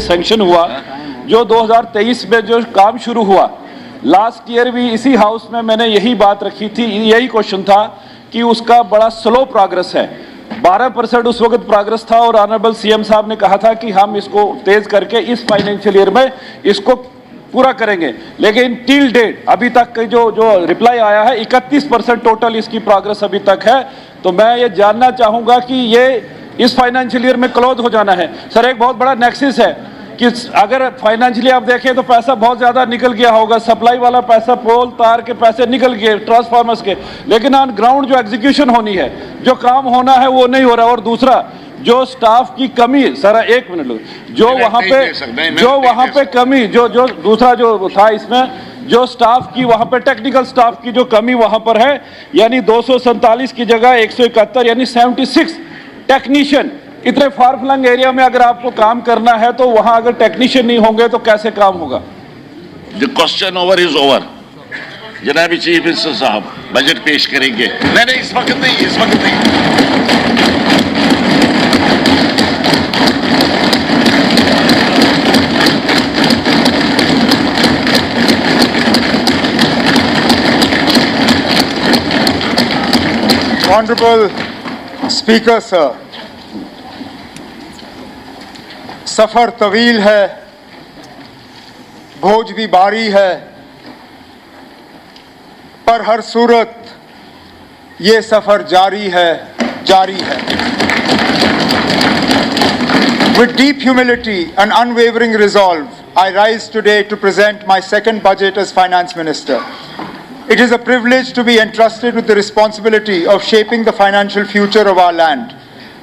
Sanction हुआ, जो 2023 में जो काम शुरू हुआ, लास्ट ईयर भी इसी हाउस में मैंने यही बात रखी थी, यही क्वेश्चन था कि उसका बड़ा स्लो प्रोग्रेस है। 12% उस वक्त प्रोग्रेस था और ऑनरेबल सीएम साहब ने कहा था कि हम इसको तेज करके इस फाइनेंशियल ईयर में इसको पूरा करेंगे, लेकिन टिल डेट अभी तक जो रिप्लाई आया है 31% टोटल इसकी प्रोग्रेस अभी तक है। तो मैं ये जानना चाहूँगा कि ये इस फाइनेंशियल ईयर में क्लोज हो जाना है। सर, एक बहुत बड़ा नेक्सिस है कि अगर फाइनेंशियली आप देखें तो पैसा बहुत ज़्यादा निकल गया होगा, सप्लाई वाला पैसा, पोल तार के पैसे निकल गए, ट्रांसफार्मर्स के, लेकिन ऑन ग्राउंड जो एग्जीक्यूशन होनी है, जो काम होना है वो नहीं हो रहा। और दूसरा जो स्टाफ की कमी, सर एक मिनट लो, जो वहाँ पे कमी जो दूसरा जो था इसमें जो स्टाफ की वहाँ पे टेक्निकल स्टाफ की जो कमी वहाँ पर है, यानी 247 की जगह 171 यानी 76 टेक्नीशियन। इतने फार फ्लंग एरिया में अगर आपको काम करना है तो वहां अगर टेक्नीशियन नहीं होंगे तो कैसे काम होगा? The question over is over. जनाबी चीफ मिनिस्टर साहब बजट पेश करेंगे। नहीं, इस वक्त नहीं, इस वक्त नहीं। Honorable Speaker, sir. सफ़र तवील है, भोज भी भारी है, पर हर सूरत ये सफ़र जारी है, जारी है। With deep humility and unwavering resolve, I rise today to present my second budget as Finance Minister. It is a privilege to be entrusted with the responsibility of shaping the financial future of our land.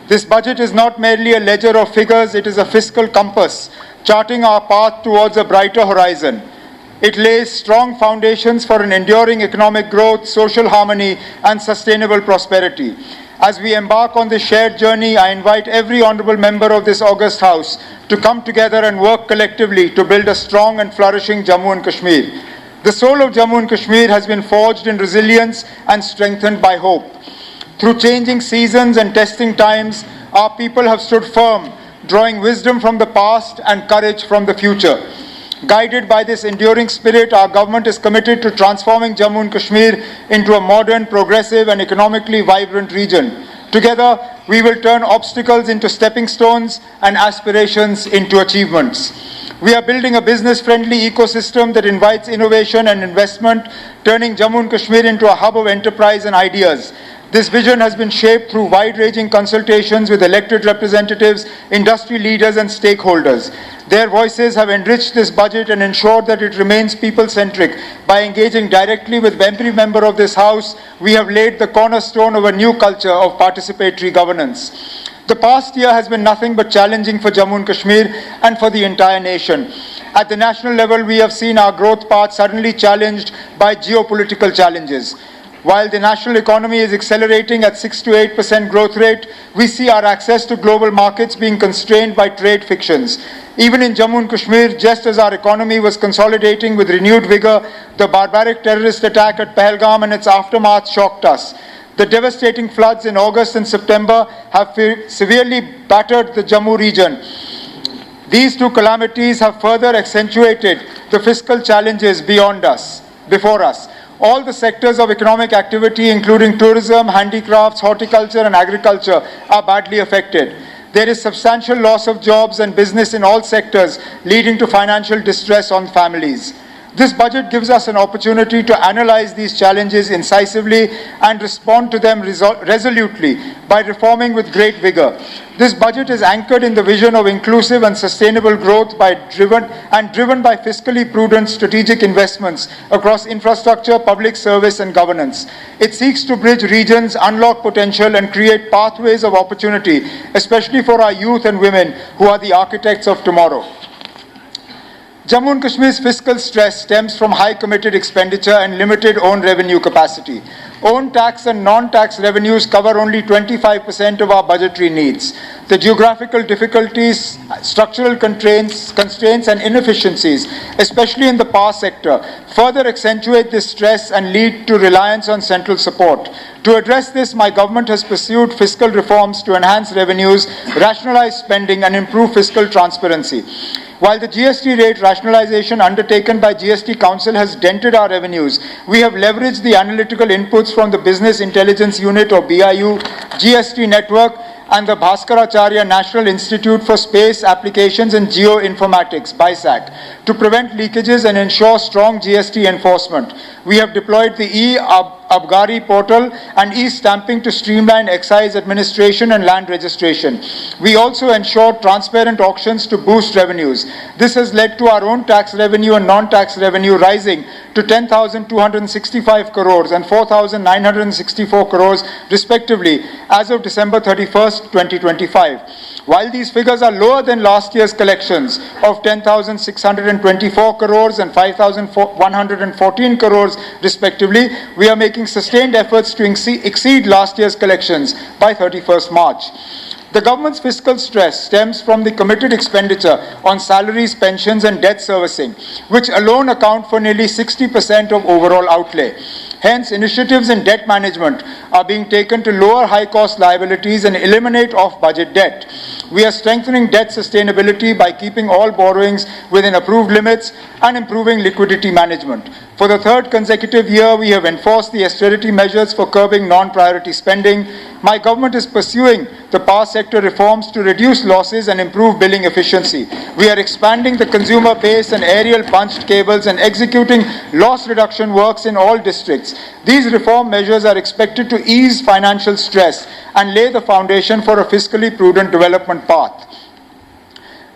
This budget is not merely a ledger of figures, it is a fiscal compass, charting our path towards a brighter horizon. It lays strong foundations for an enduring economic growth, social harmony, and sustainable prosperity. As we embark on this shared journey, I invite every honourable member of this august House to come together and work collectively to build a strong and flourishing Jammu and Kashmir. The soul of Jammu and Kashmir has been forged in resilience and strengthened by hope. Through changing seasons and testing times, our people have stood firm, drawing wisdom from the past and courage from the future. Guided by this enduring spirit, our government is committed to transforming Jammu and Kashmir into a modern, progressive and economically vibrant region. Together, we will turn obstacles into stepping stones and aspirations into achievements. We are building a business-friendly ecosystem that invites innovation and investment, turning Jammu and Kashmir into a hub of enterprise and ideas. This vision has been shaped through wide-ranging consultations with elected representatives, industry leaders and stakeholders. Their voices have enriched this budget and ensured that it remains people-centric. By engaging directly with every member of this House, we have laid the cornerstone of a new culture of participatory governance. The past year has been nothing but challenging for Jammu and Kashmir and for the entire nation. At the national level, we have seen our growth path suddenly challenged by geopolitical challenges. While the national economy is accelerating at 6 to 8% growth rate, we see our access to global markets being constrained by trade frictions. Even in Jammu and Kashmir, just as our economy was consolidating with renewed vigor, the barbaric terrorist attack at Pahalgam and its aftermath shocked us. The devastating floods in August and September have severely battered the Jammu region. These two calamities have further accentuated the fiscal challenges before us. All the sectors of economic activity, including tourism, handicrafts, horticulture and agriculture, are badly affected. There is substantial loss of jobs and business in all sectors, leading to financial distress on families. This budget gives us an opportunity to analyze these challenges incisively and respond to them resolutely by reforming with great vigor. This budget is anchored in the vision of inclusive and sustainable growth driven by fiscally prudent strategic investments across infrastructure, public service and governance. It seeks to bridge regions, unlock potential and create pathways of opportunity, especially for our youth and women who are the architects of tomorrow. Jammu and Kashmir's fiscal stress stems from high committed expenditure and limited own revenue capacity. Own tax and non-tax revenues cover only 25% of our budgetary needs. The geographical difficulties, structural constraints and inefficiencies, especially in the power sector, further accentuate this stress and lead to reliance on central support. To address this, my government has pursued fiscal reforms to enhance revenues, rationalize spending, and improve fiscal transparency. While the GST rate rationalization undertaken by GST Council has dented our revenues, we have leveraged the analytical inputs from the Business Intelligence Unit or BIU, GST Network, and the Bhaskaracharya National Institute for Space Applications and Geoinformatics, BISAC, to prevent leakages and ensure strong GST enforcement. We have deployed the e-Abgari portal and e-stamping to streamline excise administration and land registration. We also ensured transparent auctions to boost revenues. This has led to our own tax revenue and non-tax revenue rising to 10,265 crores and 4,964 crores respectively as of December 31st, 2025. While these figures are lower than last year's collections of 10,624 crores and 5,114 crores respectively, we are making sustained efforts to exceed last year's collections by 31st March. The government's fiscal stress stems from the committed expenditure on salaries, pensions and debt servicing, which alone account for nearly 60% of overall outlay. Hence, initiatives in debt management are being taken to lower high-cost liabilities and eliminate off-budget debt. We are strengthening debt sustainability by keeping all borrowings within approved limits and improving liquidity management. For the third consecutive year, we have enforced the austerity measures for curbing non-priority spending. My government is pursuing the power sector reforms to reduce losses and improve billing efficiency. We are expanding the consumer base and aerial punched cables and executing loss reduction works in all districts. These reform measures are expected to ease financial stress and lay the foundation for a fiscally prudent development path.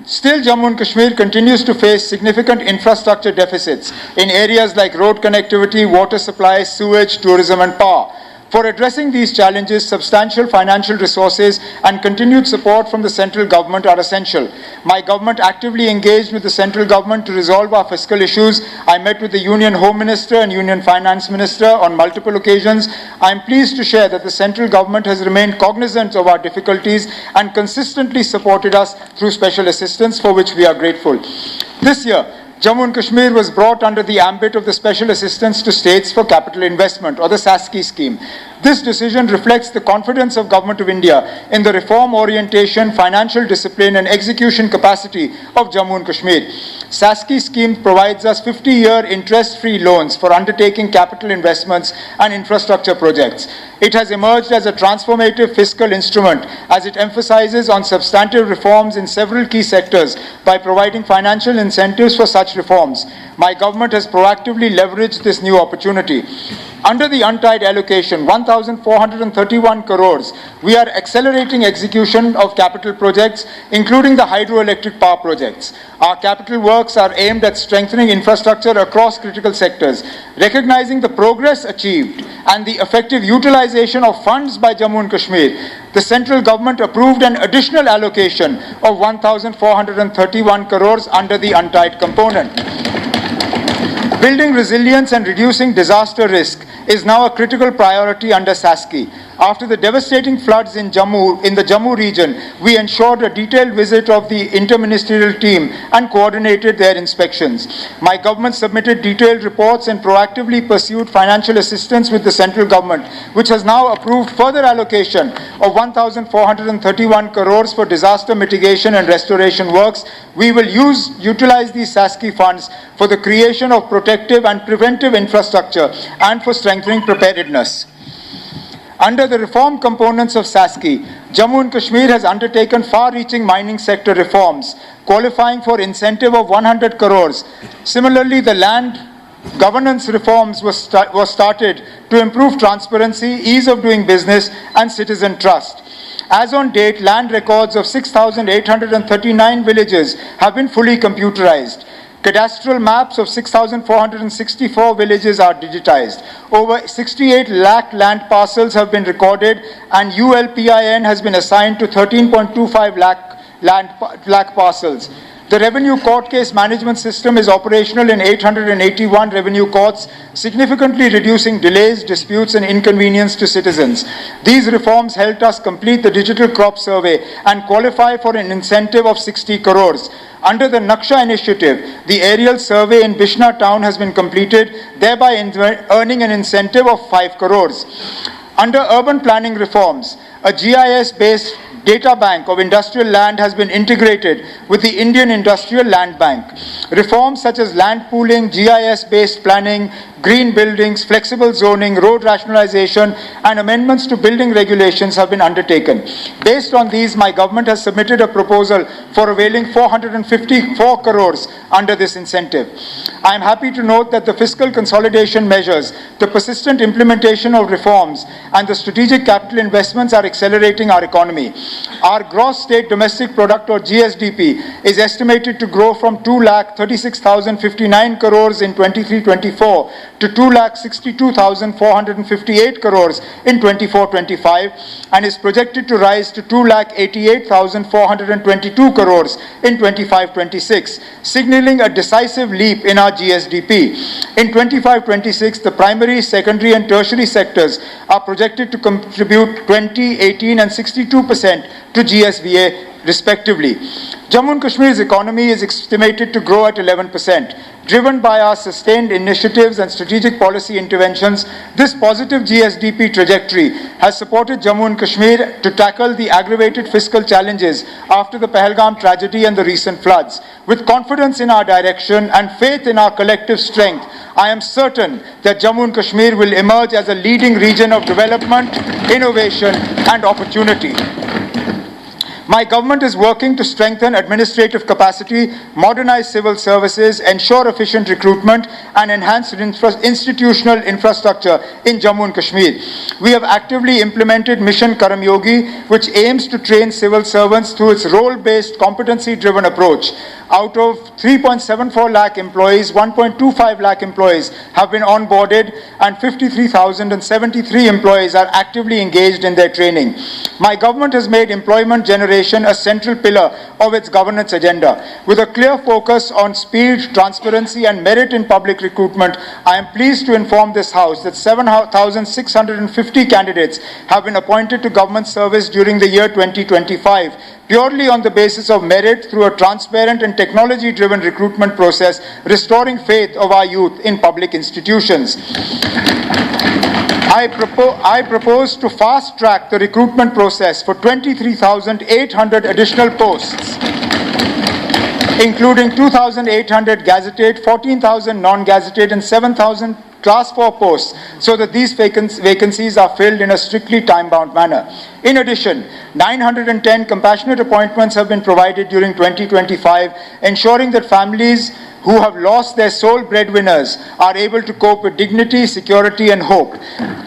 Still, Jammu and Kashmir continues to face significant infrastructure deficits in areas like road connectivity, water supply, sewage, tourism and power. For addressing these challenges, substantial financial resources and continued support from the central government are essential. My government actively engaged with the central government to resolve our fiscal issues. I met with the Union Home Minister and Union Finance Minister on multiple occasions. I am pleased to share that the central government has remained cognizant of our difficulties and consistently supported us through special assistance, for which we are grateful. This year, Jammu and Kashmir was brought under the ambit of the Special Assistance to States for Capital Investment, or the SASCI scheme. This decision reflects the confidence of Government of India in the reform orientation, financial discipline and execution capacity of Jammu and Kashmir. SASCI scheme provides us 50-year interest-free loans for undertaking capital investments and infrastructure projects. It has emerged as a transformative fiscal instrument as it emphasizes on substantive reforms in several key sectors by providing financial incentives for such reforms. My government has proactively leveraged this new opportunity. Under the untied allocation, 1,431 crores, we are accelerating execution of capital projects, including the hydroelectric power projects. Our capital works are aimed at strengthening infrastructure across critical sectors. Recognizing the progress achieved and the effective utilization of funds by Jammu and Kashmir, the central government approved an additional allocation of 1,431 crores under the untied component. Building resilience and reducing disaster risk is now a critical priority under SASCI. After the devastating floods in the Jammu region, we ensured a detailed visit of the interministerial team and coordinated their inspections. My government submitted detailed reports and proactively pursued financial assistance with the central government, which has now approved further allocation of 1,431 crores for disaster mitigation and restoration works. We will utilize these SASCI funds for the creation of protective and preventive infrastructure and for strengthening preparedness. Under the reform components of SASCI, Jammu and Kashmir has undertaken far-reaching mining sector reforms, qualifying for incentive of 100 crores. Similarly, the land governance reforms was started to improve transparency, ease of doing business, and citizen trust. As on date, land records of 6,839 villages have been fully computerized. Cadastral maps of 6,464 villages are digitized. Over 68 lakh land parcels have been recorded, and ULPIN has been assigned to 13.25 lakh parcels. The revenue court case management system is operational in 881 revenue courts, significantly reducing delays, disputes and inconvenience to citizens. These reforms helped us complete the digital crop survey and qualify for an incentive of 60 crores. Under the Naksha initiative, the aerial survey in Bishna town has been completed, thereby earning an incentive of 5 crores. Under urban planning reforms, a GIS-based data bank of industrial land has been integrated with the Indian Industrial Land Bank. Reforms such as land pooling, GIS-based planning, green buildings, flexible zoning, road rationalization, and amendments to building regulations have been undertaken. Based on these, my government has submitted a proposal for availing 454 crores under this incentive. I am happy to note that the fiscal consolidation measures, the persistent implementation of reforms, and the strategic capital investments are accelerating our economy. Our gross state domestic product, or GSDP, is estimated to grow from 2,36,059 crores in 23-24 to 2,62,458 crores in 24-25 and is projected to rise to 2,88,422 crores in 25-26, signaling a decisive leap in our GSDP. In 25-26, the primary, secondary and tertiary sectors are projected to contribute 20, 18 and 62% to GSVA respectively. Jammu and Kashmir's economy is estimated to grow at 11%. Driven by our sustained initiatives and strategic policy interventions, this positive GSDP trajectory has supported Jammu and Kashmir to tackle the aggravated fiscal challenges after the Pahalgam tragedy and the recent floods. With confidence in our direction and faith in our collective strength, I am certain that Jammu and Kashmir will emerge as a leading region of development, innovation and opportunity. My government is working to strengthen administrative capacity, modernize civil services, ensure efficient recruitment, and enhance institutional infrastructure in Jammu and Kashmir. We have actively implemented Mission Karam Yogi, which aims to train civil servants through its role-based, competency-driven approach. Out of 3.74 lakh employees, 1.25 lakh employees have been onboarded and 53,073 employees are actively engaged in their training. My government has made employment generation a central pillar of its governance agenda. With a clear focus on speed, transparency and merit in public recruitment, I am pleased to inform this House that 7,650 candidates have been appointed to government service during the year 2025. Purely on the basis of merit through a transparent and technology-driven recruitment process, restoring faith of our youth in public institutions. I propose to fast-track the recruitment process for 23,800 additional posts, including 2,800 gazetted, 14,000 non-gazetted and 7,000 Class 4 posts, so that these vacancies are filled in a strictly time-bound manner. In addition, 910 compassionate appointments have been provided during 2025, ensuring that families who have lost their sole breadwinners are able to cope with dignity, security and hope.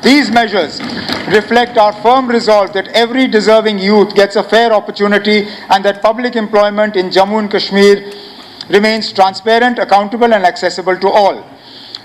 These measures reflect our firm resolve that every deserving youth gets a fair opportunity and that public employment in Jammu and Kashmir remains transparent, accountable and accessible to all.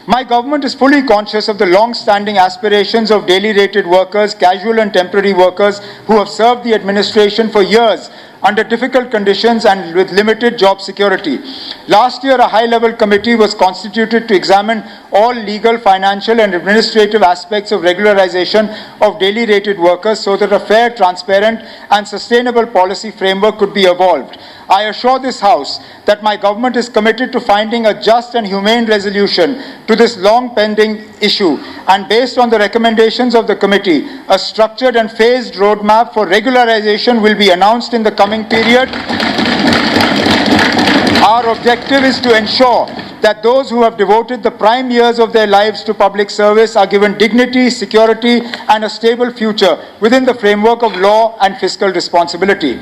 My government is fully conscious of the long-standing aspirations of daily rated workers, casual and temporary workers who have served the administration for years under difficult conditions and with limited job security. Last year, a high-level committee was constituted to examine all legal, financial and administrative aspects of regularization of daily rated workers so that a fair, transparent and sustainable policy framework could be evolved. I assure this House that my government is committed to finding a just and humane resolution to this long-pending issue, and based on the recommendations of the committee, a structured and phased roadmap for regularization will be announced in the coming period. Our objective is to ensure that those who have devoted the prime years of their lives to public service are given dignity, security and a stable future within the framework of law and fiscal responsibility.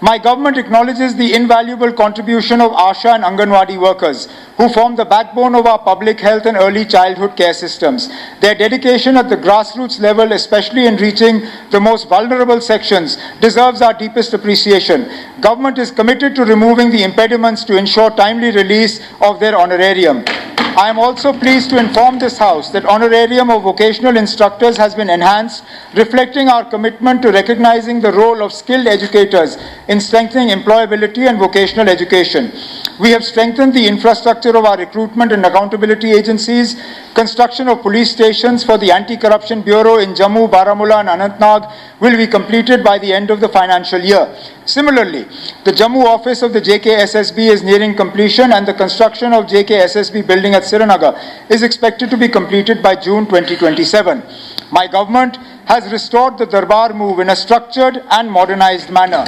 My government acknowledges the invaluable contribution of ASHA and Anganwadi workers, who form the backbone of our public health and early childhood care systems. Their dedication at the grassroots level, especially in reaching the most vulnerable sections, deserves our deepest appreciation. Government is committed to removing the impediments to ensure timely release of their honorarium. I am also pleased to inform this House that honorarium of vocational instructors has been enhanced, reflecting our commitment to recognizing the role of skilled educators in strengthening employability and vocational education. We have strengthened the infrastructure of our recruitment and accountability agencies. Construction of police stations for the Anti-Corruption Bureau in Jammu, Baramulla and Anantnag will be completed by the end of the financial year. Similarly, the Jammu office of the JKSSB is nearing completion and the construction of JKSSB building at Srinagar is expected to be completed by June 2027. My government has restored the Darbar move in a structured and modernized manner,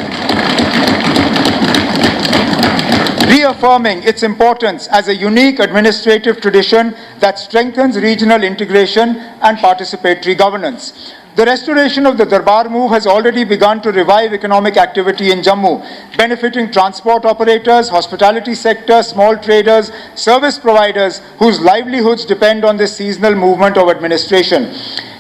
reaffirming its importance as a unique administrative tradition that strengthens regional integration and participatory governance. The restoration of the Darbar move has already begun to revive economic activity in Jammu, benefiting transport operators, hospitality sector, small traders, service providers whose livelihoods depend on this seasonal movement of administration.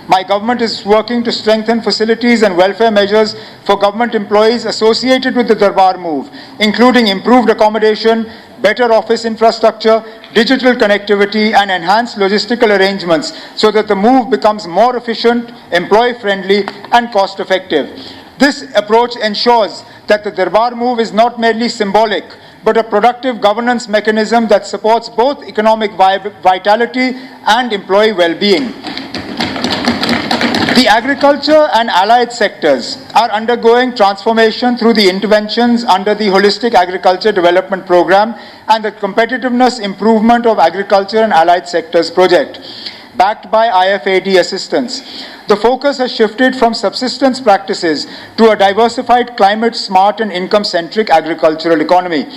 My government is working to strengthen facilities and welfare measures for government employees associated with the Darbar move, including improved accommodation, better office infrastructure, digital connectivity, and enhanced logistical arrangements so that the move becomes more efficient, employee-friendly, and cost-effective. This approach ensures that the Darbar move is not merely symbolic, but a productive governance mechanism that supports both economic vitality and employee well-being. The agriculture and allied sectors are undergoing transformation through the interventions under the Holistic Agriculture Development Program and the Competitiveness Improvement of Agriculture and Allied Sectors project, backed by IFAD assistance. The focus has shifted from subsistence practices to a diversified, climate-smart and income-centric agricultural economy.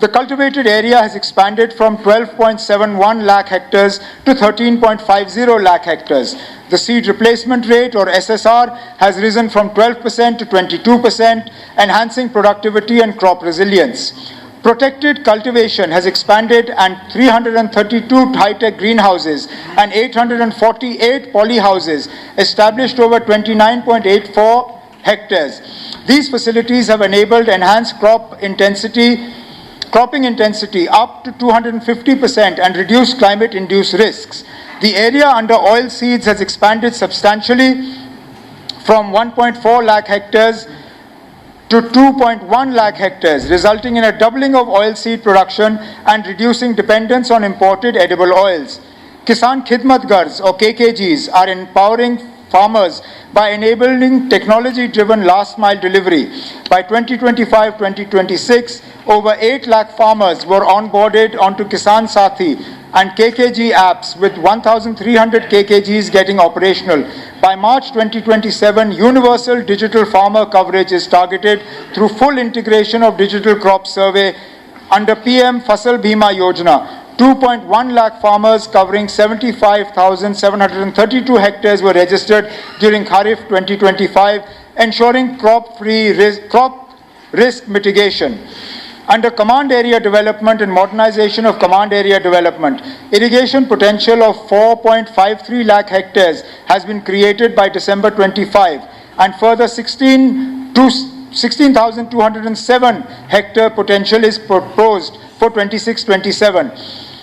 The cultivated area has expanded from 12.71 lakh hectares to 13.50 lakh hectares. The seed replacement rate, or SSR, has risen from 12% to 22%, enhancing productivity and crop resilience. Protected cultivation has expanded, and 332 high-tech greenhouses and 848 polyhouses established over 29.84 hectares. These facilities have enabled enhanced cropping intensity up to 250% and reduced climate-induced risks. The area under oil seeds has expanded substantially from 1.4 lakh hectares to 2.1 lakh hectares, resulting in a doubling of oilseed production and reducing dependence on imported edible oils. Kisan Khidmat Gars, or KKGs, are empowering farmers by enabling technology-driven last-mile delivery. By 2025-2026, over 8 lakh farmers were onboarded onto Kisan Sathi and KKG apps, with 1,300 KKGs getting operational. By March 2027, universal digital farmer coverage is targeted through full integration of digital crop survey under PM Fasal Bima Yojana. 2.1 lakh farmers covering 75,732 hectares were registered during Kharif 2025, ensuring crop risk mitigation. Under Command Area Development and Modernization of Command Area Development, irrigation potential of 4.53 lakh hectares has been created by December 25, and further 16,207 hectare potential is proposed for 26-27.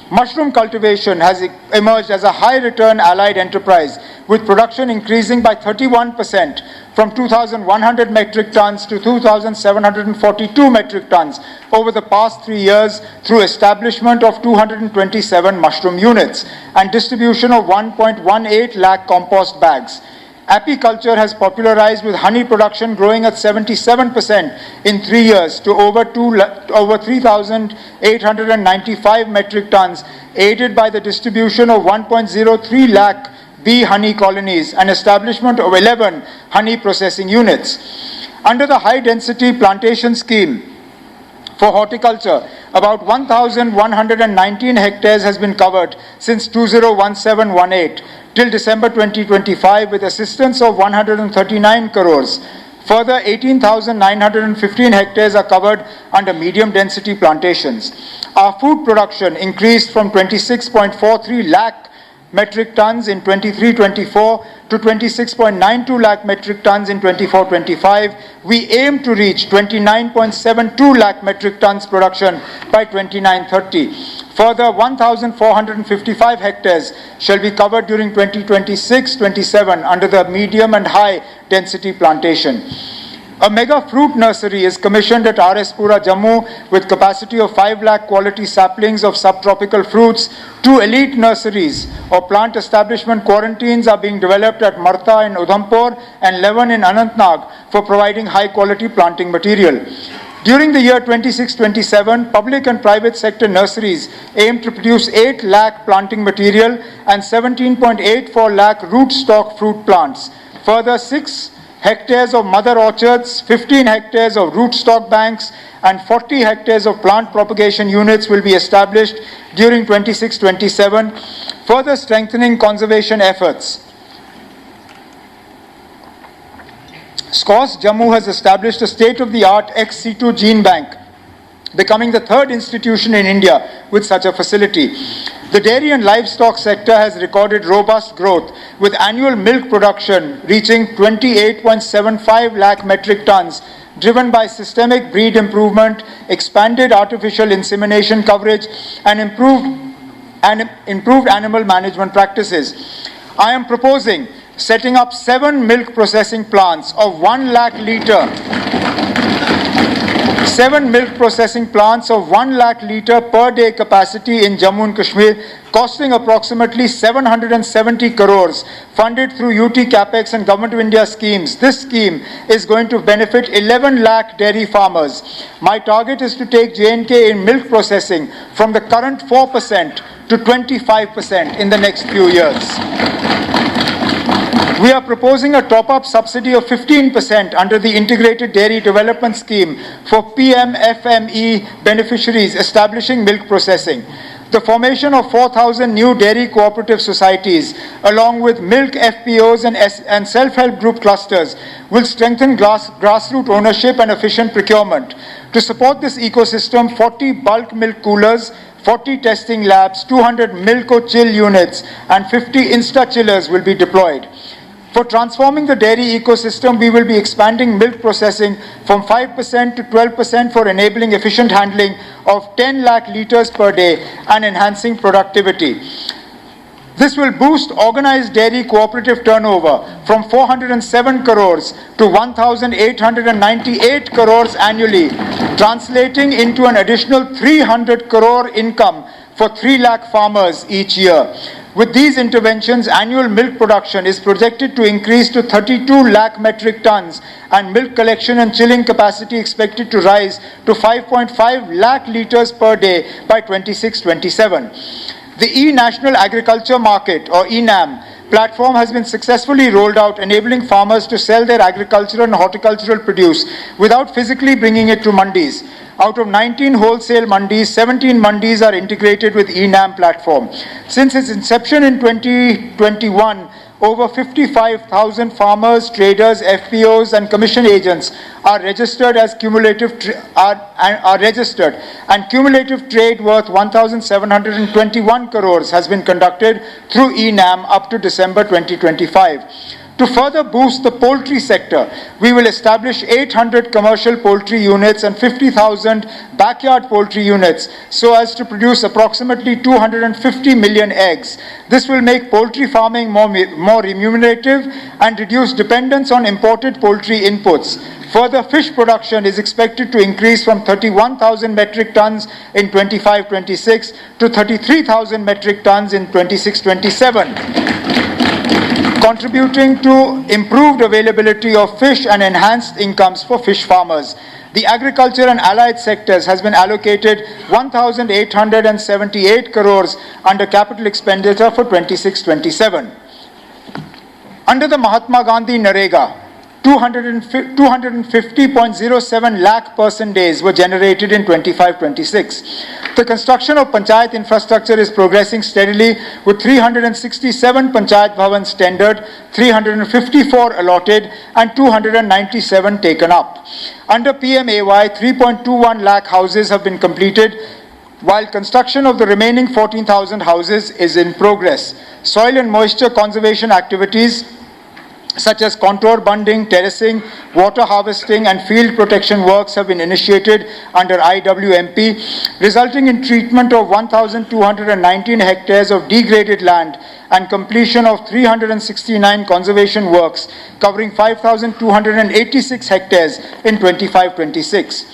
Mushroom cultivation has emerged as a high-return allied enterprise, with production increasing by 31% from 2,100 metric tons to 2,742 metric tons over the past 3 years through establishment of 227 mushroom units and distribution of 1.18 lakh compost bags. Apiculture has popularized, with honey production growing at 77% in 3 years to over 3,895 metric tons, aided by the distribution of 1.03 lakh bee honey colonies and establishment of 11 honey processing units. Under the high-density plantation scheme for horticulture, about 1,119 hectares has been covered since 2017-18 till December 2025, with assistance of 139 crores. Further, 18,915 hectares are covered under medium-density plantations. Our food production increased from 26.43 lakh metric tons in 23-24 to 26.92 lakh metric tons in 24-25. We aim to reach 29.72 lakh metric tons production by 29-30. Further, 1,455 hectares shall be covered during 2026-27 under the medium and high density plantation. A mega fruit nursery is commissioned at RS Pura, Jammu, with capacity of 5 lakh quality saplings of subtropical fruits. 2 elite nurseries or plant establishment quarantines are being developed at Martha in Udhampur and 11 in Anantnag for providing high quality planting material. During the year 26-27, public and private sector nurseries aim to produce 8 lakh planting material and 17.84 lakh rootstock fruit plants. Further, 6 hectares of mother orchards, 15 hectares of rootstock banks, and 40 hectares of plant propagation units will be established during 26-27, further strengthening conservation efforts. SCOS Jammu has established a state-of-the-art ex-situ gene bank, becoming the third institution in India with such a facility. The dairy and livestock sector has recorded robust growth, with annual milk production reaching 28.75 lakh metric tons, driven by systemic breed improvement, expanded artificial insemination coverage, and improved animal management practices. I am proposing setting up 7 milk processing plants of 1 lakh litre 7 milk processing plants of 1 lakh litre per day capacity in Jammu and Kashmir, costing approximately 770 crores, funded through UT Capex and Government of India schemes. This scheme is going to benefit 11 lakh dairy farmers. My target is to take J&K in milk processing from the current 4% to 25% in the next few years. We are proposing a top-up subsidy of 15% under the Integrated Dairy Development Scheme for PMFME beneficiaries establishing milk processing. The formation of 4,000 new dairy cooperative societies, along with milk FPOs and self-help group clusters, will strengthen grassroots ownership and efficient procurement. To support this ecosystem, 40 bulk milk coolers, 40 testing labs, 200 Milko-chill units, and 50 Insta-chillers will be deployed. For transforming the dairy ecosystem, we will be expanding milk processing from 5% to 12% for enabling efficient handling of 10 lakh litres per day and enhancing productivity. This will boost organized dairy cooperative turnover from 407 crores to 1,898 crores annually, translating into an additional 300 crore income for 3 lakh farmers each year. With these interventions, annual milk production is projected to increase to 32 lakh metric tons and milk collection and chilling capacity expected to rise to 5.5 lakh litres per day by 26-27. The E-National Agriculture Market, or ENAM, platform has been successfully rolled out, enabling farmers to sell their agricultural and horticultural produce without physically bringing it to mandis. Out of 19 wholesale mandis, 17 mandis are integrated with ENAM platform. Since its inception in 2021, over 55,000 farmers, traders, FPOs, and commission agents are registered as cumulative and cumulative trade worth 1,721 crores has been conducted through ENAM up to December 2025. To further boost the poultry sector, we will establish 800 commercial poultry units and 50,000 backyard poultry units so as to produce approximately 250 million eggs. This will make poultry farming more remunerative and reduce dependence on imported poultry inputs. Further, fish production is expected to increase from 31,000 metric tons in 25-26 to 33,000 metric tons in 26-27. Contributing to improved availability of fish and enhanced incomes for fish farmers. The agriculture and allied sectors has been allocated 1,878 crores under capital expenditure for 26-27. Under the Mahatma Gandhi Narega, 250.07 lakh person days were generated in 25-26. The construction of Panchayat infrastructure is progressing steadily, with 367 Panchayat Bhavans tendered, 354 allotted, and 297 taken up. Under PMAY, 3.21 lakh houses have been completed, while construction of the remaining 14,000 houses is in progress. Soil and moisture conservation activities such as contour bunding, terracing, water harvesting, and field protection works have been initiated under IWMP, resulting in treatment of 1,219 hectares of degraded land and completion of 369 conservation works covering 5,286 hectares in 25-26.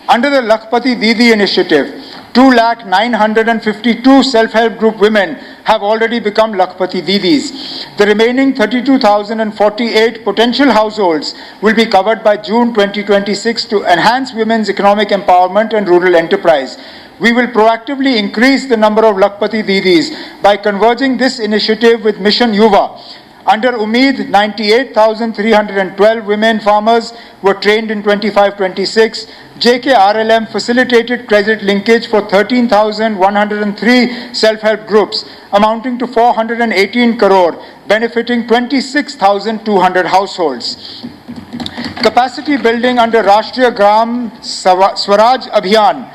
Under the Lakhpati Didi initiative, 2,952 self-help group women have already become Lakhpati Didis. The remaining 32,048 potential households will be covered by June 2026 to enhance women's economic empowerment and rural enterprise. We will proactively increase the number of Lakhpati Didis by converging this initiative with Mission Yuva. Under Umeed, 98,312 women farmers were trained in 25-26. JKRLM facilitated credit linkage for 13,103 self-help groups, amounting to 418 crore, benefiting 26,200 households. Capacity building under Rashtriya Gram Swaraj Abhiyan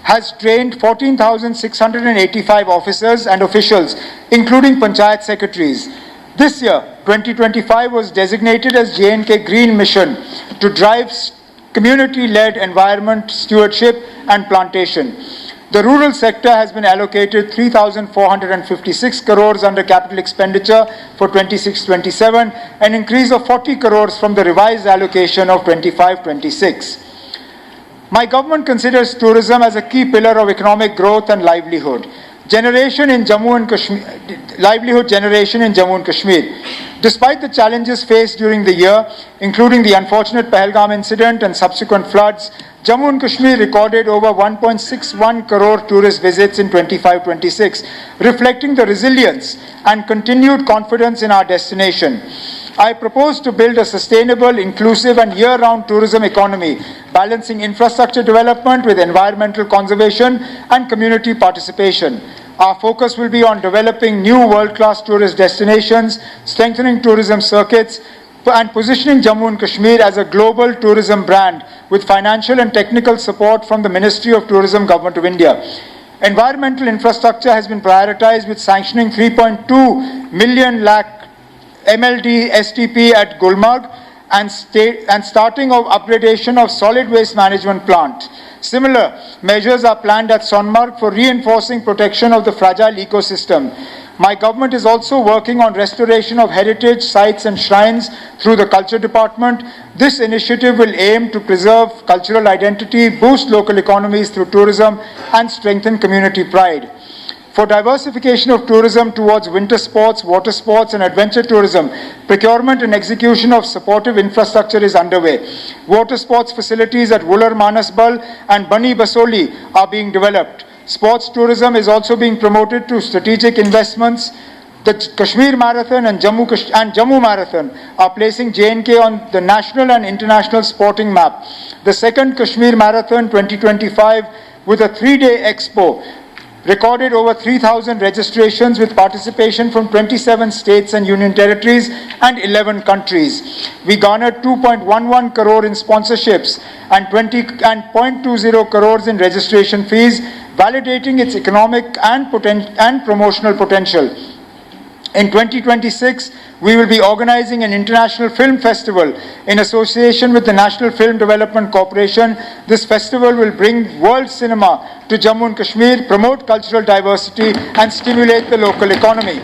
has trained 14,685 officers and officials, including Panchayat secretaries. This year, 2025 was designated as J&K Green Mission to drive community-led environment stewardship and plantation. The rural sector has been allocated 3,456 crores under capital expenditure for 26-27, an increase of 40 crores from the revised allocation of 25-26. My government considers tourism as a key pillar of economic growth and livelihood generation in Jammu and Kashmir. Despite the challenges faced during the year, including the unfortunate Pahalgam incident and subsequent floods, Jammu and Kashmir recorded over 1.61 crore tourist visits in 25-26, reflecting the resilience and continued confidence in our destination. I propose to build a sustainable, inclusive and year-round tourism economy, balancing infrastructure development with environmental conservation and community participation. Our focus will be on developing new world-class tourist destinations, strengthening tourism circuits, and positioning Jammu and Kashmir as a global tourism brand with financial and technical support from the Ministry of Tourism, Government of India. Environmental infrastructure has been prioritized with sanctioning 3.2 million lakh MLD STP at Gulmarg and starting of upgradation of solid waste management plant. Similar measures are planned at Sonmarg for reinforcing protection of the fragile ecosystem. My government is also working on restoration of heritage sites and shrines through the Culture Department. This initiative will aim to preserve cultural identity, boost local economies through tourism, and strengthen community pride. For diversification of tourism towards winter sports, water sports and adventure tourism, procurement and execution of supportive infrastructure is underway. Water sports facilities at Wular Manasbal and Bani Basoli are being developed. Sports tourism is also being promoted through strategic investments. The Kashmir Marathon and Jammu Marathon are placing J&K on the national and international sporting map. The second Kashmir Marathon 2025 with a 3-day expo recorded over 3,000 registrations with participation from 27 states and union territories and 11 countries. We garnered 2.11 crore in sponsorships and 0.20 crores in registration fees, validating its economic and promotional potential. In 2026, we will be organizing an international film festival in association with the National Film Development Corporation. This festival will bring world cinema to Jammu and Kashmir, promote cultural diversity and stimulate the local economy.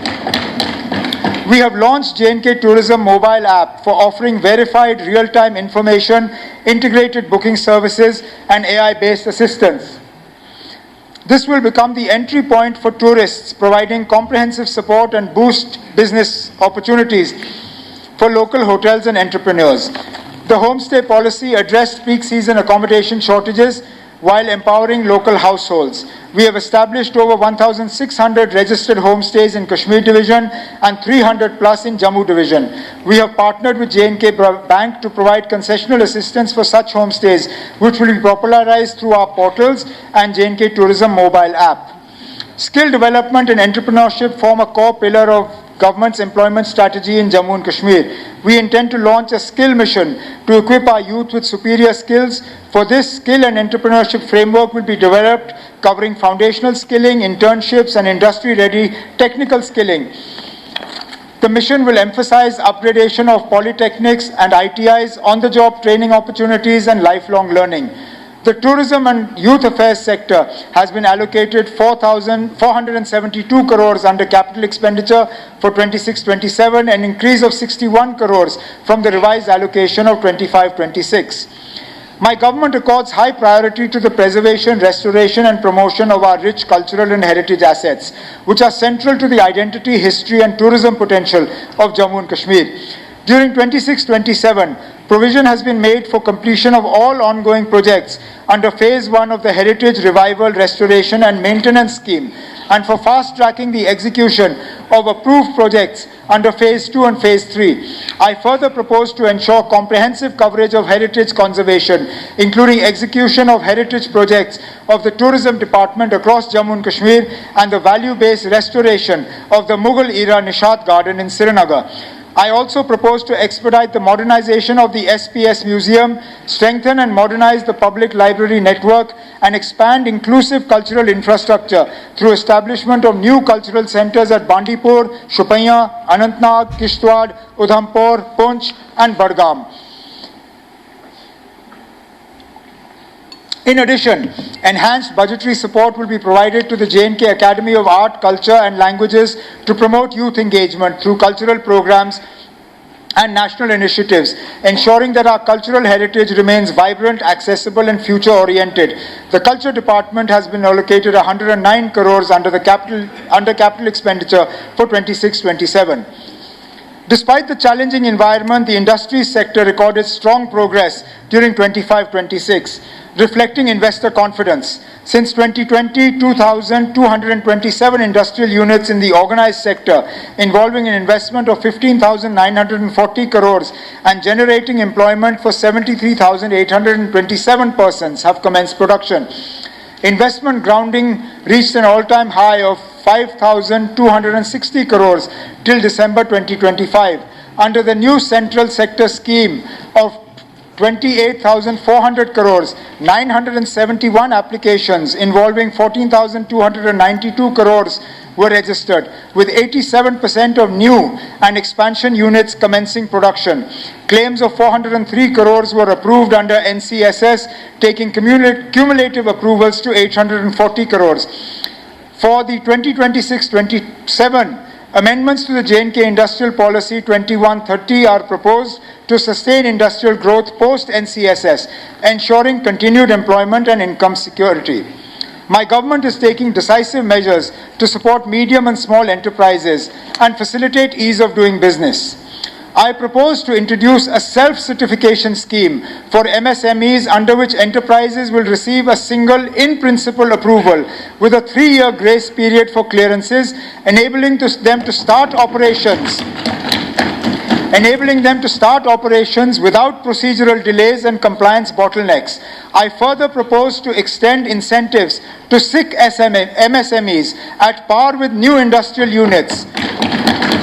We have launched J&K Tourism mobile app for offering verified real-time information, integrated booking services and AI-based assistance. This will become the entry point for tourists, providing comprehensive support and boost business opportunities for local hotels and entrepreneurs. The homestay policy addressed peak season accommodation shortages while empowering local households. We have established over 1,600 registered homestays in Kashmir Division and 300 plus in Jammu Division. We have partnered with J&K Bank to provide concessional assistance for such homestays, which will be popularized through our portals and J&K Tourism mobile app. Skill development and entrepreneurship form a core pillar of government's employment strategy in Jammu and Kashmir. We intend to launch a skill mission to equip our youth with superior skills. For this, skill and entrepreneurship framework will be developed, covering foundational skilling, internships, and industry-ready technical skilling. The mission will emphasize upgradation of polytechnics and ITIs, on-the-job training opportunities, and lifelong learning. The tourism and youth affairs sector has been allocated 472 crores under capital expenditure for 26-27, an increase of 61 crores from the revised allocation of 25-26. My government accords high priority to the preservation, restoration and promotion of our rich cultural and heritage assets, which are central to the identity, history and tourism potential of Jammu and Kashmir. During 26-27, provision has been made for completion of all ongoing projects under Phase 1 of the Heritage Revival, Restoration and Maintenance Scheme, and for fast-tracking the execution of approved projects under Phase 2 and Phase 3. I further propose to ensure comprehensive coverage of heritage conservation, including execution of heritage projects of the Tourism Department across Jammu and Kashmir and the value-based restoration of the Mughal-era Nishat Garden in Srinagar. I also propose to expedite the modernization of the SPS Museum, strengthen and modernize the public library network, and expand inclusive cultural infrastructure through establishment of new cultural centers at Bandipur, Shopaiya, Anantnag, Kishtwar, Udhampur, Poonch, and Budgam. In addition, enhanced budgetary support will be provided to the J&K Academy of Art, Culture and Languages to promote youth engagement through cultural programs and national initiatives, ensuring that our cultural heritage remains vibrant, accessible and future-oriented. The Culture Department has been allocated 109 crores under capital expenditure for 26-27. Despite the challenging environment, the industry sector recorded strong progress during 25-26. Reflecting investor confidence. Since 2020, 2,227 industrial units in the organized sector involving an investment of 15,940 crores and generating employment for 73,827 persons have commenced production. Investment grounding reached an all-time high of 5,260 crores till December 2025 under the new central sector scheme of 28,400 crores, 971 applications involving 14,292 crores were registered, with 87% of new and expansion units commencing production. Claims of 403 crores were approved under NCSS, taking cumulative approvals to 840 crores. For the 2026-27, amendments to the J&K Industrial Policy 2130 are proposed to sustain industrial growth post-NCSS, ensuring continued employment and income security. My government is taking decisive measures to support medium and small enterprises and facilitate ease of doing business. I propose to introduce a self-certification scheme for MSMEs under which enterprises will receive a single in-principle approval with a 3-year grace period for clearances, enabling them to start operations without procedural delays and compliance bottlenecks. I further propose to extend incentives to SIC MSMEs at par with new industrial units,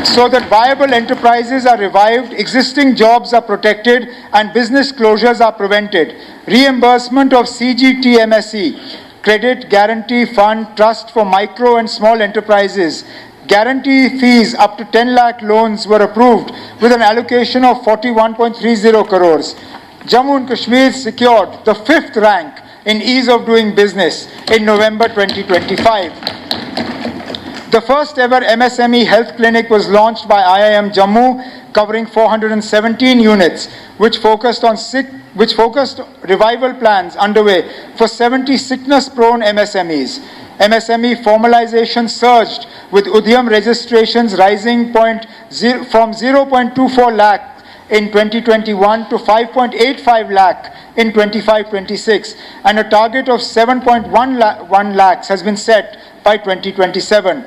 so that viable enterprises are revived, existing jobs are protected, and business closures are prevented. Reimbursement of CGTMSE, Credit Guarantee Fund Trust for Micro and Small Enterprises. Guarantee fees up to 10 lakh loans were approved with an allocation of 41.30 crores. Jammu and Kashmir secured the 5th rank in ease of doing business in November 2025. The first ever MSME health clinic was launched by IIM Jammu, covering 417 units, which focused revival plans underway for 70 sickness-prone MSMEs. MSME formalization surged, with Udyam registrations rising from 0.24 lakh in 2021 to 5.85 lakh in 25-26, and a target of 7.1 lakhs has been set by 2027.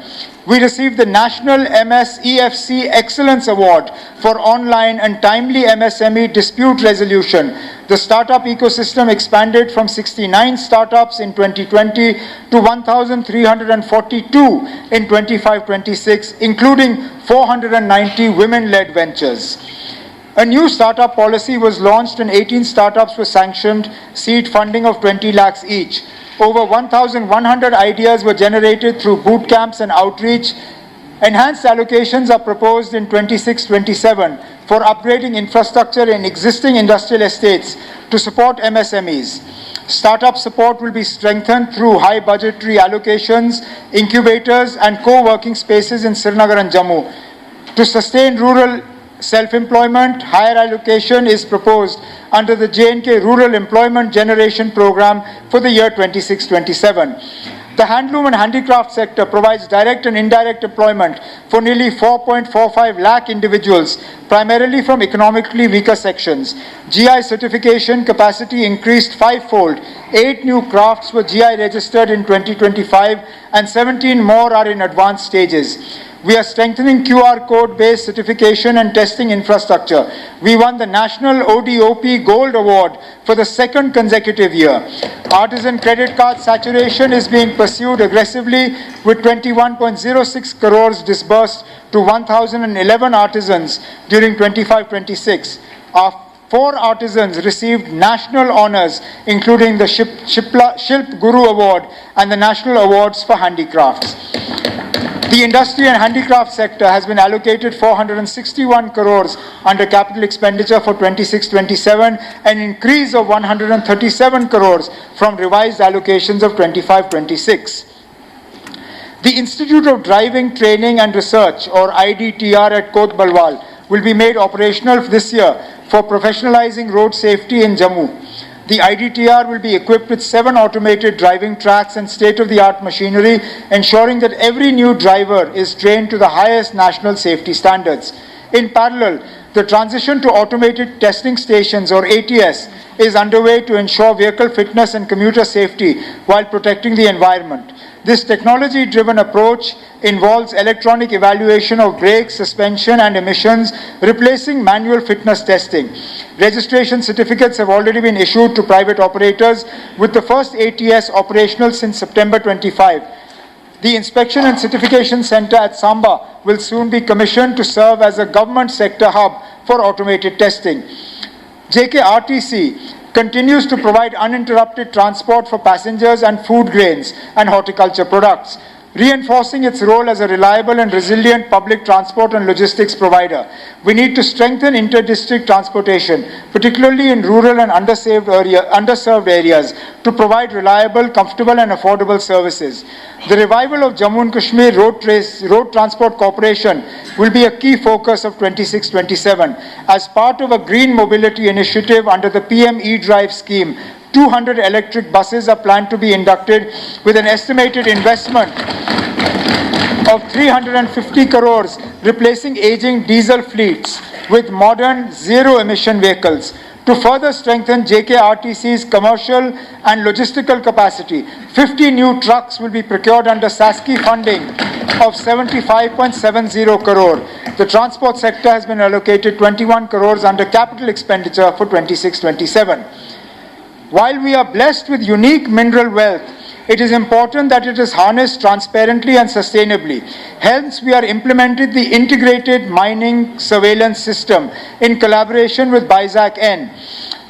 We received the National MSEFC Excellence Award for online and timely MSME dispute resolution. The startup ecosystem expanded from 69 startups in 2020 to 1,342 in 25-26, including 490 women-led ventures. A new startup policy was launched and 18 startups were sanctioned, seed funding of 20 lakhs each. Over 1,100 ideas were generated through boot camps and outreach. Enhanced allocations are proposed in 26-27 for upgrading infrastructure in existing industrial estates to support MSMEs. Startup support will be strengthened through high budgetary allocations, incubators and co-working spaces in Srinagar and Jammu. To sustain rural self-employment, higher allocation is proposed under the J&K Rural Employment Generation Program for the year 26-27. The handloom and handicraft sector provides direct and indirect employment for nearly 4.45 lakh individuals, primarily from economically weaker sections. GI certification capacity increased fivefold. 8 new crafts were GI registered in 2025 and 17 more are in advanced stages. We are strengthening QR code-based certification and testing infrastructure. We won the National ODOP Gold Award for the second consecutive year. Artisan credit card saturation is being pursued aggressively with 21.06 crores disbursed to 1,011 artisans during 25-26. Our 4 artisans received national honors, including the Shilp Guru Award and the National Awards for Handicrafts. The industry and handicraft sector has been allocated 461 crores under capital expenditure for 26-27, an increase of 137 crores from revised allocations of 25-26. The Institute of Driving, Training and Research, or IDTR at Kot Balwal, will be made operational this year for professionalizing road safety in Jammu. The IDTR will be equipped with 7 automated driving tracks and state-of-the-art machinery, ensuring that every new driver is trained to the highest national safety standards. In parallel, the transition to automated testing stations, or ATS, is underway to ensure vehicle fitness and commuter safety while protecting the environment. This technology-driven approach involves electronic evaluation of brakes, suspension and emissions, replacing manual fitness testing. Registration certificates have already been issued to private operators, with the first ATS operational since September 25. The Inspection and Certification Center at Samba will soon be commissioned to serve as a government sector hub for automated testing. JKRTC continues to provide uninterrupted transport for passengers and food grains and horticulture products, reinforcing its role as a reliable and resilient public transport and logistics provider. We need to strengthen inter-district transportation, particularly in rural and underserved areas, to provide reliable, comfortable and affordable services. The revival of Jammu and Kashmir Road Transport Corporation will be a key focus of 26-27. As part of a green mobility initiative under the PM E-Drive scheme, 200 electric buses are planned to be inducted with an estimated investment of 350 crores, replacing aging diesel fleets with modern zero-emission vehicles. To further strengthen JKRTC's commercial and logistical capacity, 50 new trucks will be procured under SASKI funding of 75.70 crore. The transport sector has been allocated 21 crores under capital expenditure for 26-27. While we are blessed with unique mineral wealth, it is important that it is harnessed transparently and sustainably. Hence, we are implementing the integrated mining surveillance system in collaboration with BISAC-N.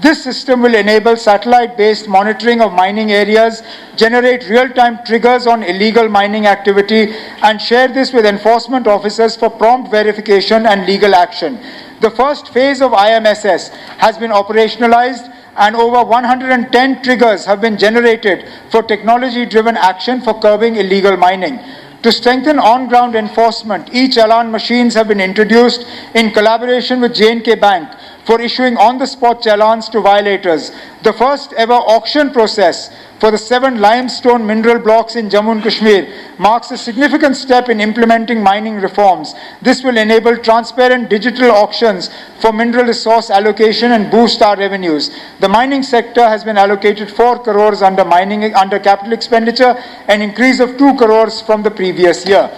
This system will enable satellite-based monitoring of mining areas, generate real-time triggers on illegal mining activity, and share this with enforcement officers for prompt verification and legal action. The first phase of IMSS has been operationalized, and over 110 triggers have been generated for technology-driven action for curbing illegal mining. To strengthen on-ground enforcement, e-challan machines have been introduced in collaboration with J&K Bank for issuing on-the-spot challans to violators. The first ever auction process for the 7 limestone mineral blocks in Jammu and Kashmir marks a significant step in implementing mining reforms. This will enable transparent digital auctions for mineral resource allocation and boost our revenues. The mining sector has been allocated 4 crores under capital expenditure, an increase of 2 crores from the previous year.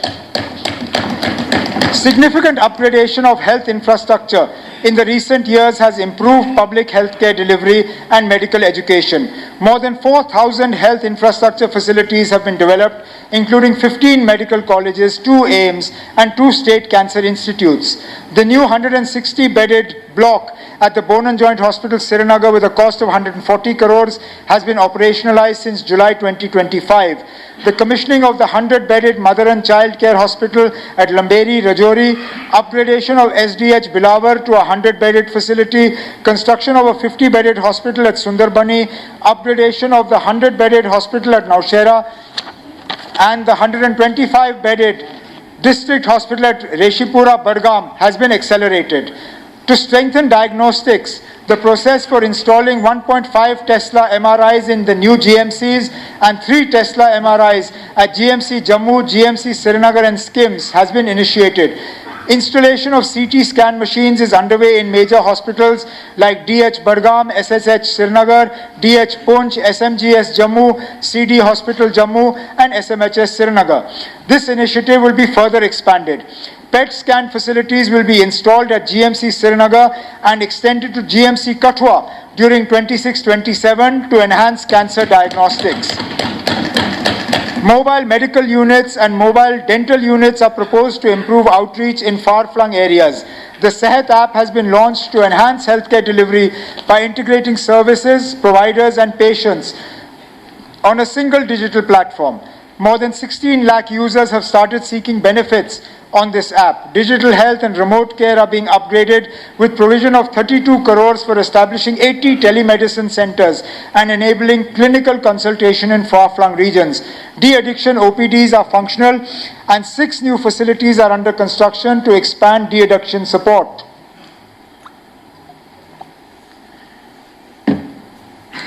Significant upgradation of health infrastructure in the recent years has improved public healthcare delivery and medical education. More than 4,000 health infrastructure facilities have been developed, including 15 medical colleges, 2 AIIMS, and 2 state cancer institutes. The new 160-bedded block at the Bone and Joint Hospital, Srinagar, with a cost of 140 crores, has been operationalized since July 2025. The commissioning of the 100-bedded Mother and Child Care Hospital at Lamberi, Rajouri, upgradation of SDH Bilawar to a 100-bedded facility, construction of a 50-bedded hospital at Sundarbani, upgradation of the 100-bedded hospital at Naushera, and the 125-bedded District Hospital at Reshipura, Badgam has been accelerated. To strengthen diagnostics, the process for installing 1.5 Tesla MRIs in the new GMCs and 3 Tesla MRIs at GMC Jammu, GMC Srinagar and SKIMS has been initiated. Installation of CT scan machines is underway in major hospitals like DH Badgam, SSH Srinagar, DH Poonch, SMGS Jammu, CD Hospital Jammu and SMHS Srinagar. This initiative will be further expanded. PET scan facilities will be installed at GMC Srinagar and extended to GMC Kathua during 26-27 to enhance cancer diagnostics. Mobile medical units and mobile dental units are proposed to improve outreach in far-flung areas. The Sehat app has been launched to enhance healthcare delivery by integrating services, providers and patients on a single digital platform. More than 16 lakh users have started seeking benefits on this app. Digital health and remote care are being upgraded with provision of 32 crores for establishing 80 telemedicine centers and enabling clinical consultation in far-flung regions. De-addiction OPDs are functional and 6 new facilities are under construction to expand de-addiction support.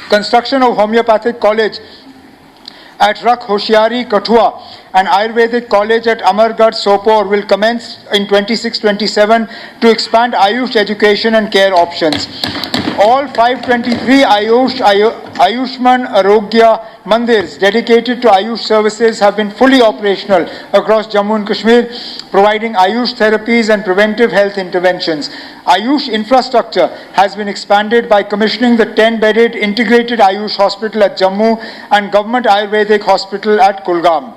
Construction of homeopathic college at Rakh Hoshiari, Kathua and Ayurvedic College at Amargarh, Sopore will commence in 26-27 to expand Ayush education and care options. All 523 Ayushman Arogya Mandirs dedicated to Ayush services have been fully operational across Jammu and Kashmir, providing Ayush therapies and preventive health interventions. Ayush infrastructure has been expanded by commissioning the 10-bedded integrated Ayush hospital at Jammu and Government Ayurvedic Hospital at Kulgam.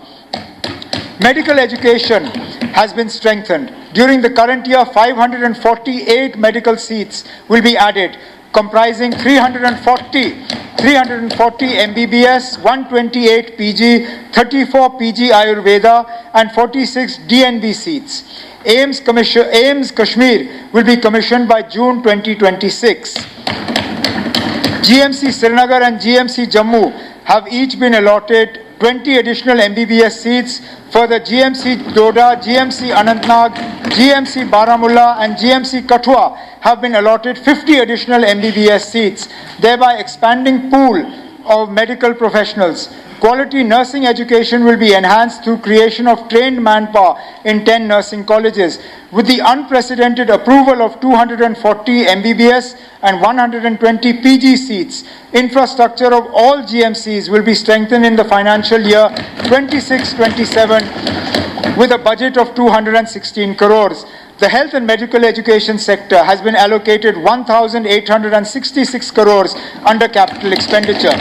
Medical education has been strengthened. During the current year, 548 medical seats will be added, comprising 340 MBBS, 128 PG, 34 PG Ayurveda and 46 DNB seats. AIMS Kashmir will be commissioned by June 2026. GMC Srinagar and GMC Jammu have each been allotted 20 additional MBBS seats. Further, GMC Doda, GMC Anantnag, GMC Baramulla and GMC Kathua have been allotted 50 additional MBBS seats, thereby expanding pool of medical professionals. Quality nursing education will be enhanced through creation of trained manpower in 10 nursing colleges. With the unprecedented approval of 240 MBBS and 120 PG seats, infrastructure of all GMCs will be strengthened in the financial year 26-27 with a budget of 216 crores. The health and medical education sector has been allocated 1,866 crores under capital expenditure.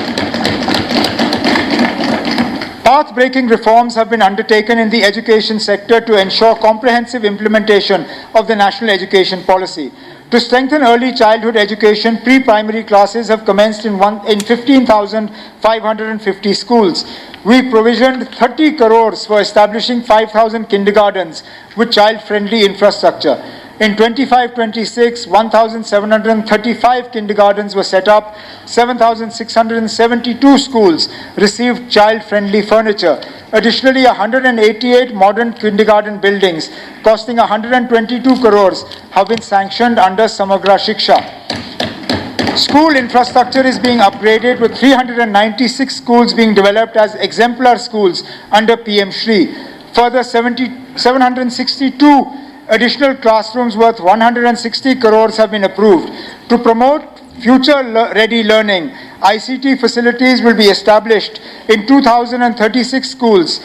Path-breaking reforms have been undertaken in the education sector to ensure comprehensive implementation of the National Education Policy. To strengthen early childhood education, pre-primary classes have commenced in 15,550 schools. We provisioned 30 crores for establishing 5,000 kindergartens with child-friendly infrastructure. In 25-26, 1,735 kindergartens were set up, 7,672 schools received child-friendly furniture. Additionally, 188 modern kindergarten buildings costing 122 crores have been sanctioned under Samagra Shiksha. School infrastructure is being upgraded with 396 schools being developed as exemplar schools under PM Shri. Further, 762 additional classrooms worth 160 crores have been approved. To promote future-ready learning, ICT facilities will be established in 2,036 schools.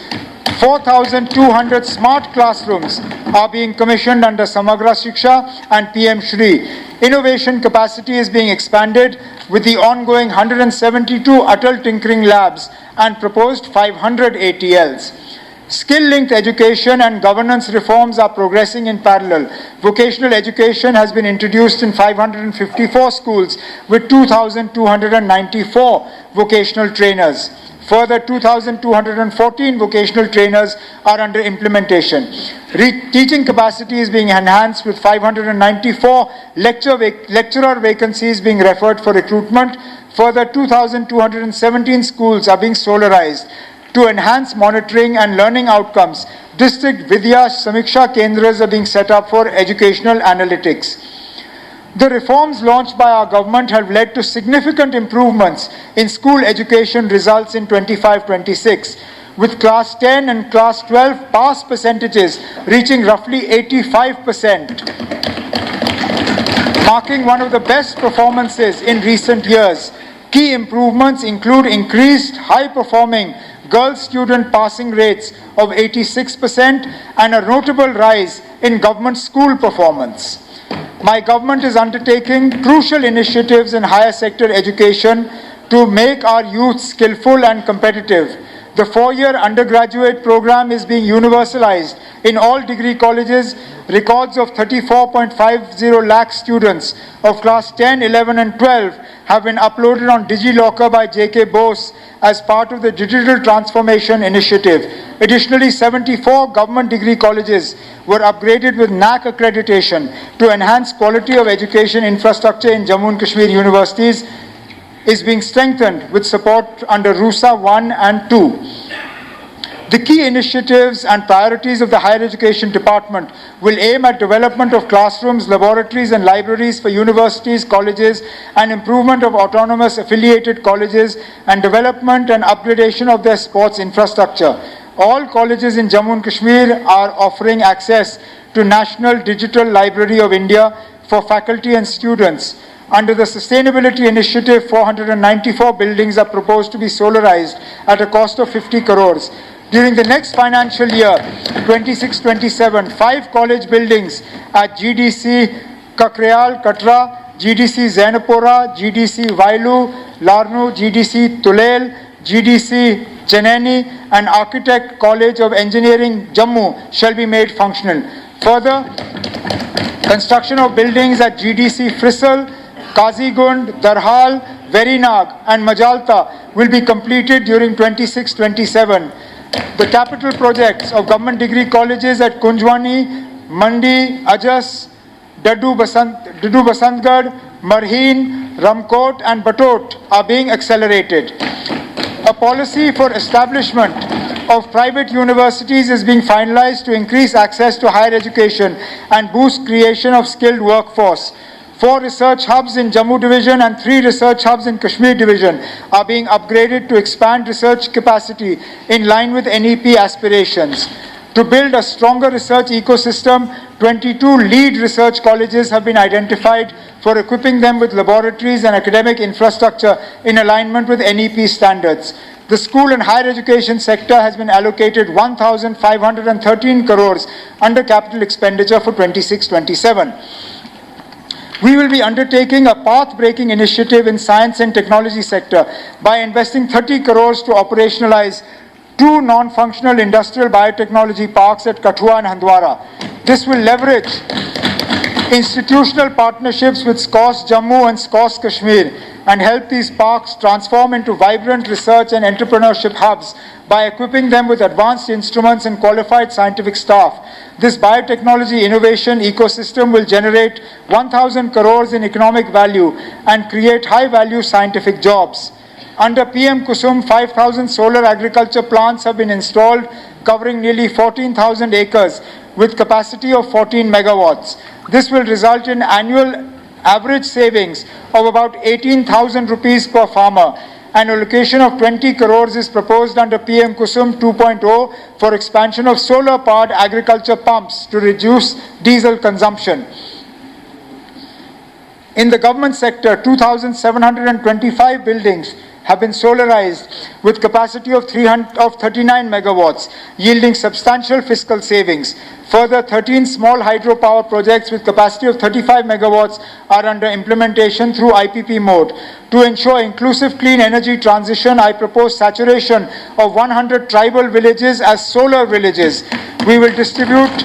4,200 smart classrooms are being commissioned under Samagra Shiksha and PM Shri. Innovation capacity is being expanded with the ongoing 172 Atal Tinkering Labs and proposed 500 ATLs. Skill-linked education and governance reforms are progressing in parallel. Vocational education has been introduced in 554 schools with 2,294 vocational trainers. Further, 2,214 vocational trainers are under implementation. Teaching capacity is being enhanced with 594 lecturer vacancies being referred for recruitment. Further, 2,217 schools are being solarized. To enhance monitoring and learning outcomes, district Vidya Samiksha Kendras are being set up for educational analytics. The reforms launched by our government have led to significant improvements in school education results in 25-26, with class 10 and class 12 pass percentages reaching roughly 85%, marking one of the best performances in recent years. Key improvements include increased high-performing girl student passing rates of 86% and a notable rise in government school performance. My government is undertaking crucial initiatives in higher sector education to make our youth skillful and competitive. The 4-year undergraduate program is being universalized in all degree colleges. Records of 34.50 lakh students of class 10, 11 and 12 have been uploaded on DigiLocker by J.K. Bose as part of the Digital Transformation Initiative. Additionally, 74 government degree colleges were upgraded with NAC accreditation to enhance quality of education infrastructure in Jammu and Kashmir universities is being strengthened with support under RUSA 1 and 2. The key initiatives and priorities of the Higher Education Department will aim at development of classrooms, laboratories and libraries for universities, colleges, and improvement of autonomous affiliated colleges and development and upgradation of their sports infrastructure. All colleges in Jammu and Kashmir are offering access to National Digital Library of India for faculty and students. Under the Sustainability Initiative, 494 buildings are proposed to be solarized at a cost of 50 crores. During the next financial year, 26-27, 5 college buildings at GDC Kakreal, Katra, GDC Zainapura, GDC Vailu, Larnu, GDC Tulel, GDC Cheneni, and Architect College of Engineering, Jammu, shall be made functional. Further, construction of buildings at GDC Fiscal, Kazigund, Darhal, Verinag, and Majalta will be completed during 26-27. The capital projects of government degree colleges at Kunjwani, Mandi, Ajas, Dadu Basantgarh, Marheen, Ramkot and Batot are being accelerated. A policy for establishment of private universities is being finalized to increase access to higher education and boost creation of skilled workforce. 4 research hubs in Jammu division and 3 research hubs in Kashmir division are being upgraded to expand research capacity in line with NEP aspirations. To build a stronger research ecosystem, 22 lead research colleges have been identified for equipping them with laboratories and academic infrastructure in alignment with NEP standards. The school and higher education sector has been allocated 1,513 crores under capital expenditure for 26-27. We will be undertaking a path-breaking initiative in science and technology sector by investing 30 crores to operationalize 2 non-functional industrial biotechnology parks at Kathua and Handwara. This will leverage institutional partnerships with SCOS Jammu and SCOS Kashmir and help these parks transform into vibrant research and entrepreneurship hubs by equipping them with advanced instruments and qualified scientific staff. This biotechnology innovation ecosystem will generate 1,000 crores in economic value and create high-value scientific jobs. Under PM Kusum, 5,000 solar agriculture plants have been installed, covering nearly 14,000 acres with capacity of 14 megawatts. This will result in annual average savings of about 18,000 rupees per farmer. An allocation of 20 crores is proposed under PM Kusum 2.0 for expansion of solar-powered agriculture pumps to reduce diesel consumption. In the government sector, 2,725 buildings have been solarized with capacity of 39 megawatts, yielding substantial fiscal savings. Further, 13 small hydropower projects with capacity of 35 megawatts are under implementation through IPP mode. To ensure inclusive clean energy transition, I propose saturation of 100 tribal villages as solar villages. We will distribute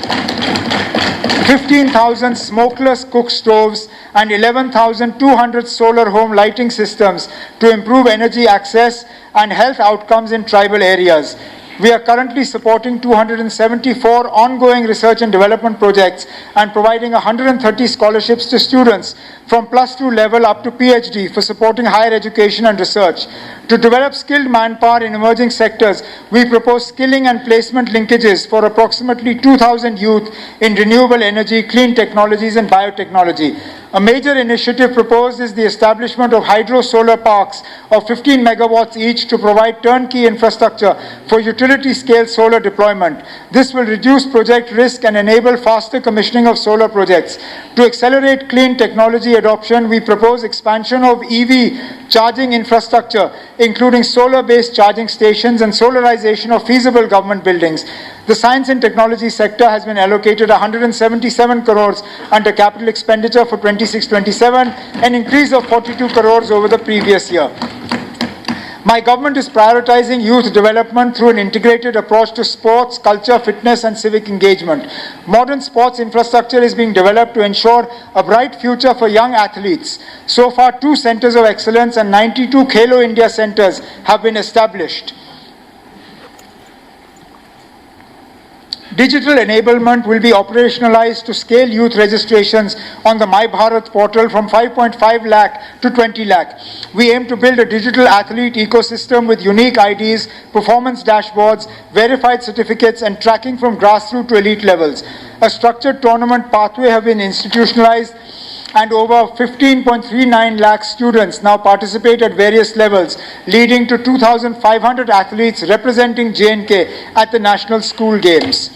15,000 smokeless cook stoves and 11,200 solar home lighting systems to improve energy access and health outcomes in tribal areas. We are currently supporting 274 ongoing research and development projects and providing 130 scholarships to students from +2 level up to PhD for supporting higher education and research. To develop skilled manpower in emerging sectors, we propose skilling and placement linkages for approximately 2,000 youth in renewable energy, clean technologies and biotechnology. A major initiative proposed is the establishment of hydro-solar parks of 15 megawatts each to provide turnkey infrastructure for utility-scale solar deployment. This will reduce project risk and enable faster commissioning of solar projects. To accelerate clean technology adoption, we propose expansion of EV charging infrastructure, including solar-based charging stations and solarization of feasible government buildings. The science and technology sector has been allocated 177 crores under capital expenditure for 26-27, an increase of 42 crores over the previous year. My government is prioritizing youth development through an integrated approach to sports, culture, fitness and civic engagement. Modern sports infrastructure is being developed to ensure a bright future for young athletes. So far, 2 centers of excellence and 92 Khelo India centers have been established. Digital enablement will be operationalized to scale youth registrations on the My Bharat portal from 5.5 lakh to 20 lakh. We aim to build a digital athlete ecosystem with unique IDs, performance dashboards, verified certificates and tracking from grassroots to elite levels. A structured tournament pathway have been institutionalized and over 15.39 lakh students now participate at various levels, leading to 2,500 athletes representing J&K at the National School Games.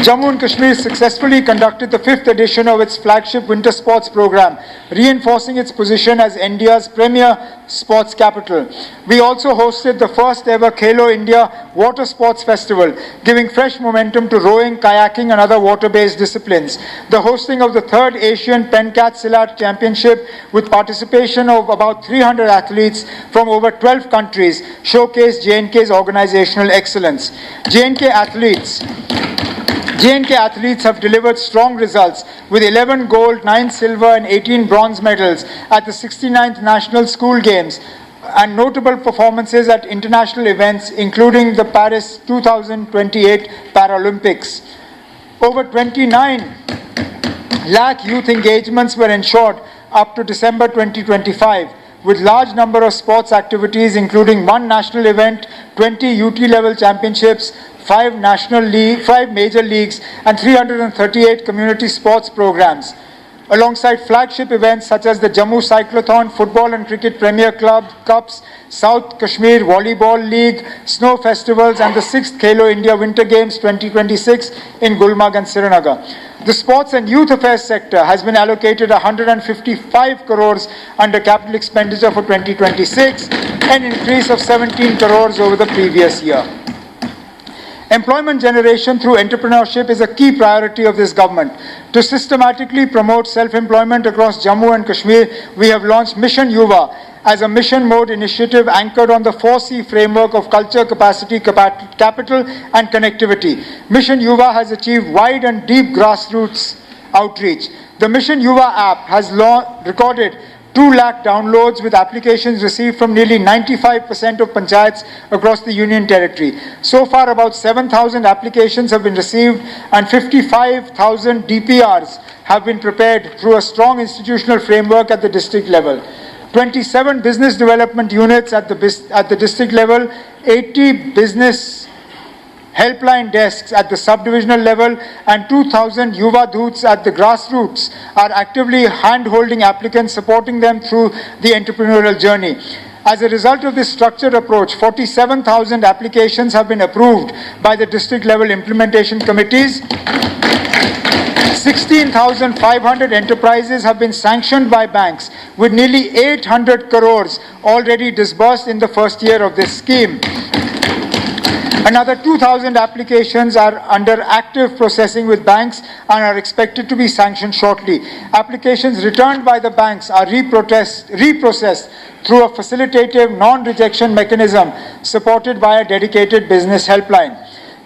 Jammu and Kashmir successfully conducted the 5th edition of its flagship winter sports program, reinforcing its position as India's premier sports capital. We also hosted the first ever Khelo India Water Sports Festival, giving fresh momentum to rowing, kayaking and other water-based disciplines. The hosting of the 3rd Asian Pencat Silat Championship with participation of about 300 athletes from over 12 countries showcased J&K's organizational excellence. J&K athletes have delivered strong results with 11 gold, 9 silver and 18 bronze medals at the 69th National School Games and notable performances at international events including the Paris 2028 Paralympics. Over 29 lakh youth engagements were ensured up to December 2025, with large number of sports activities including 1 national event, 20 UT level championships, 5 major leagues and 338 community sports programs. Alongside flagship events such as the Jammu Cyclothon, Football and Cricket Premier Club Cups, South Kashmir Volleyball League, Snow Festivals and the 6th Khelo India Winter Games 2026 in Gulmarg and Srinagar. The sports and youth affairs sector has been allocated 155 crores under capital expenditure for 2026, an increase of 17 crores over the previous year. Employment generation through entrepreneurship is a key priority of this government. To systematically promote self-employment across Jammu and Kashmir, we have launched Mission Yuva as a mission mode initiative anchored on the 4C framework of culture, capacity, capital and connectivity. Mission Yuva has achieved wide and deep grassroots outreach. The Mission Yuva app has recorded 2 lakh downloads with applications received from nearly 95% of panchayats across the Union Territory. So far, about 7,000 applications have been received and 55,000 DPRs have been prepared through a strong institutional framework at the district level. 27 business development units at the district level, 80 business helpline desks at the sub-divisional level and 2,000 Yuva Doots at the grassroots are actively hand-holding applicants, supporting them through the entrepreneurial journey. As a result of this structured approach, 47,000 applications have been approved by the district level implementation committees. 16,500 enterprises have been sanctioned by banks, with nearly 800 crores already disbursed in the first year of this scheme. Another 2,000 applications are under active processing with banks and are expected to be sanctioned shortly. Applications returned by the banks are reprocessed through a facilitative non-rejection mechanism supported by a dedicated business helpline.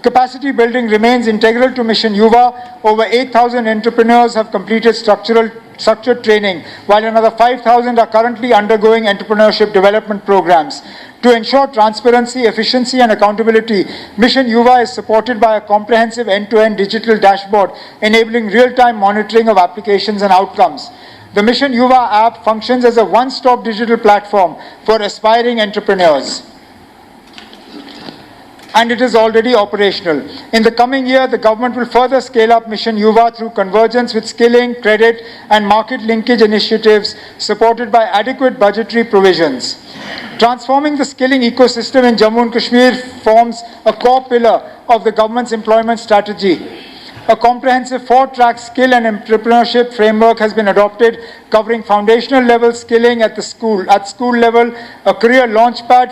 Capacity building remains integral to Mission Yuva. Over 8,000 entrepreneurs have completed structured training, while another 5,000 are currently undergoing entrepreneurship development programs. To ensure transparency, efficiency and accountability, Mission Yuva is supported by a comprehensive end-to-end digital dashboard enabling real-time monitoring of applications and outcomes. The Mission Yuva app functions as a one-stop digital platform for aspiring entrepreneurs, and it is already operational. In the coming year, the government will further scale up Mission Yuva through convergence with skilling, credit and market linkage initiatives supported by adequate budgetary provisions. Transforming the skilling ecosystem in Jammu and Kashmir forms a core pillar of the government's employment strategy. A comprehensive 4-track skill and entrepreneurship framework has been adopted, covering foundational level skilling at school level, a career launchpad